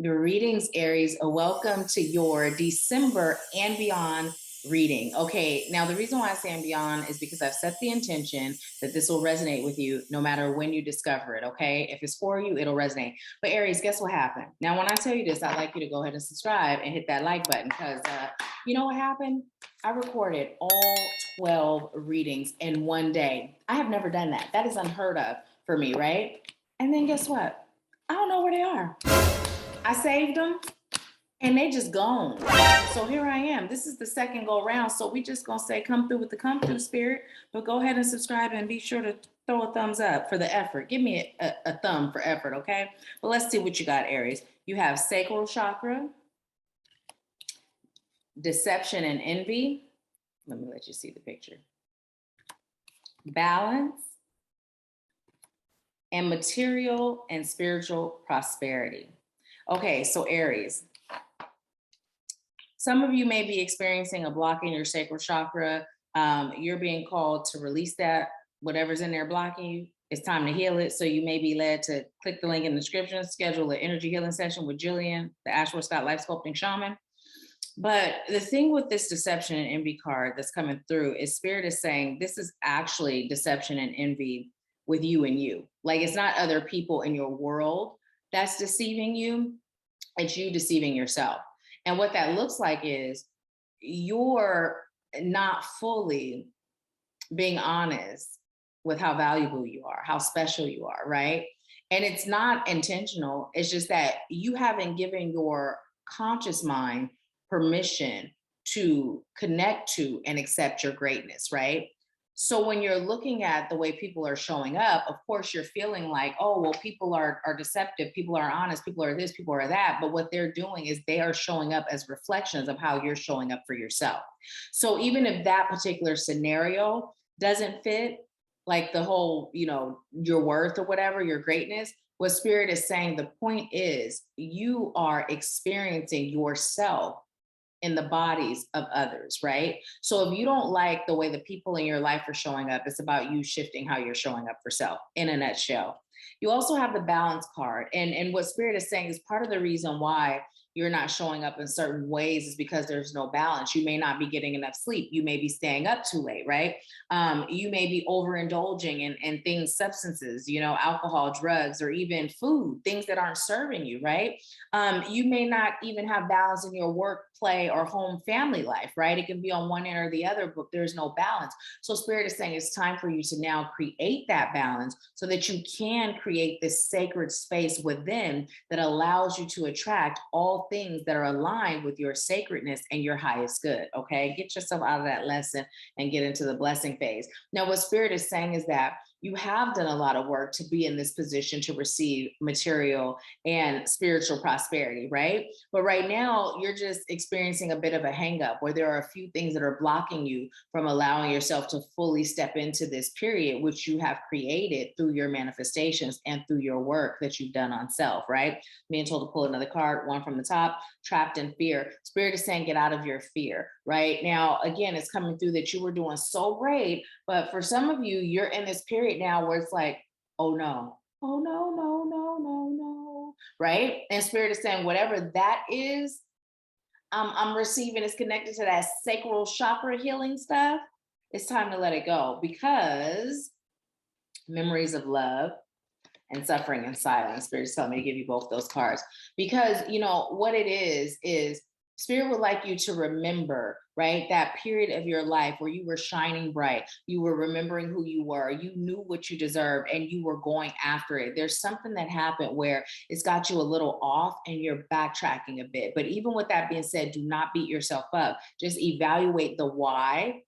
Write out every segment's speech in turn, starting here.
Greetings, Aries. Welcome to your December and beyond reading. Okay, now the reason why I say and beyond is because I've set the intention that this will resonate with you no matter when you discover it, okay? If it's for you, it'll resonate. But Aries, guess what happened? Now, when I tell you this, I'd like you to go ahead and subscribe and hit that like button because you know what happened? I recorded all 12 readings in one day. I have never done that. That is unheard of for me, right? And then guess what? I don't know where they are. I saved them and they just gone. So here I am. This is the second go round. So we just gonna say come through with the come through spirit, but go ahead and subscribe and be sure to throw a thumbs up for the effort. Give me a thumb for effort, okay? But let's see what you got, Aries. You have sacral chakra, deception and envy. Let me let you see the picture. Balance, and material and spiritual prosperity. Okay, so Aries, some of you may be experiencing a block in your sacral chakra. You're being called to release that, whatever's in there blocking you. It's time to heal it. So you may be led to click the link in the description, schedule an energy healing session with Gillian, the AshworthScott Life Sculpting Shaman. But the thing with this deception and envy card that's coming through is Spirit is saying this is actually deception and envy with you and you. Like it's not other people in your world that's deceiving you, it's you deceiving yourself. And what that looks like is you're not fully being honest with how valuable you are, how special you are, right? And it's not intentional. It's just that you haven't given your conscious mind permission to connect to and accept your greatness, right? So when you're looking at the way people are showing up, of course, you're feeling like, oh, well, people are deceptive, people are honest, people are this, people are that. But what they're doing is they are showing up as reflections of how you're showing up for yourself. So even if that particular scenario doesn't fit, like the whole, your worth or whatever, your greatness, what Spirit is saying, the point is you are experiencing yourself in the bodies of others, right? So if you don't like the way the people in your life are showing up, it's about you shifting how you're showing up for self in a nutshell. You also have the balance card. And what Spirit is saying is part of the reason why you're not showing up in certain ways is because there's no balance. You may not be getting enough sleep. You may be staying up too late, right? You may be overindulging in things, substances, alcohol, drugs, or even food, things that aren't serving you, right? You may not even have balance in your work, play, or home family life, right? It can be on one end or the other, but there's no balance. So Spirit is saying it's time for you to now create that balance so that you can create this sacred space within that allows you to attract all things that are aligned with your sacredness and your highest good, okay? Get yourself out of that lesson and get into the blessing phase. Now, what Spirit is saying is that you have done a lot of work to be in this position to receive material and spiritual prosperity, right? But right now, you're just experiencing a bit of a hang up where there are a few things that are blocking you from allowing yourself to fully step into this period, which you have created through your manifestations and through your work that you've done on self, right? Being told to pull another card, one from the top, trapped in fear. Spirit is saying, get out of your fear, right? Now, again, it's coming through that you were doing so great, but for some of you, you're in this period now where it's like, oh no, oh no, no, no, no, no, right? And Spirit is saying, whatever that is, I'm receiving is connected to that sacral chakra healing stuff. It's time to let it go because memories of love and suffering and silence. Spirit's telling me to give you both those cards because what it is Spirit would like you to remember, right? That period of your life where you were shining bright, you were remembering who you were, you knew what you deserved, and you were going after it. There's something that happened where it's got you a little off and you're backtracking a bit. But even with that being said, do not beat yourself up. Just evaluate the why.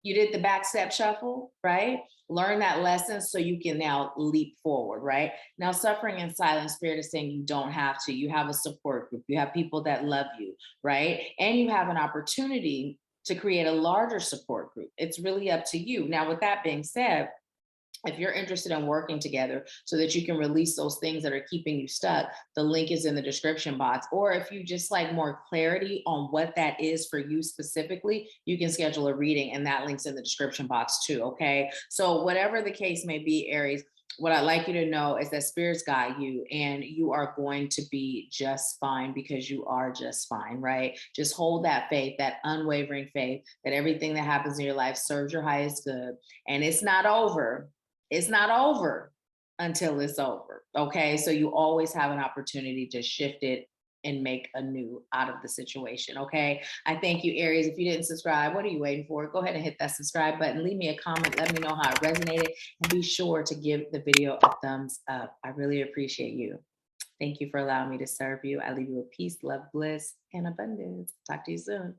You did the back step shuffle, right? Learn that lesson so you can now leap forward, right? Now, suffering in silence, Spirit is saying you don't have to. You have a support group. You have people that love you, right? And you have an opportunity to create a larger support group. It's really up to you. Now, with that being said, if you're interested in working together so that you can release those things that are keeping you stuck, the link is in the description box. Or if you just like more clarity on what that is for you specifically, you can schedule a reading and that link's in the description box too, okay? So whatever the case may be, Aries, what I'd like you to know is that spirits guide you and you are going to be just fine because you are just fine, right? Just hold that faith, that unwavering faith that everything that happens in your life serves your highest good. And it's not over. It's not over until it's over. Okay. So you always have an opportunity to shift it and make a new out of the situation. Okay. I thank you, Aries. If you didn't subscribe, what are you waiting for? Go ahead and hit that subscribe button. Leave me a comment. Let me know how it resonated. And be sure to give the video a thumbs up. I really appreciate you. Thank you for allowing me to serve you. I leave you with peace, love, bliss, and abundance. Talk to you soon.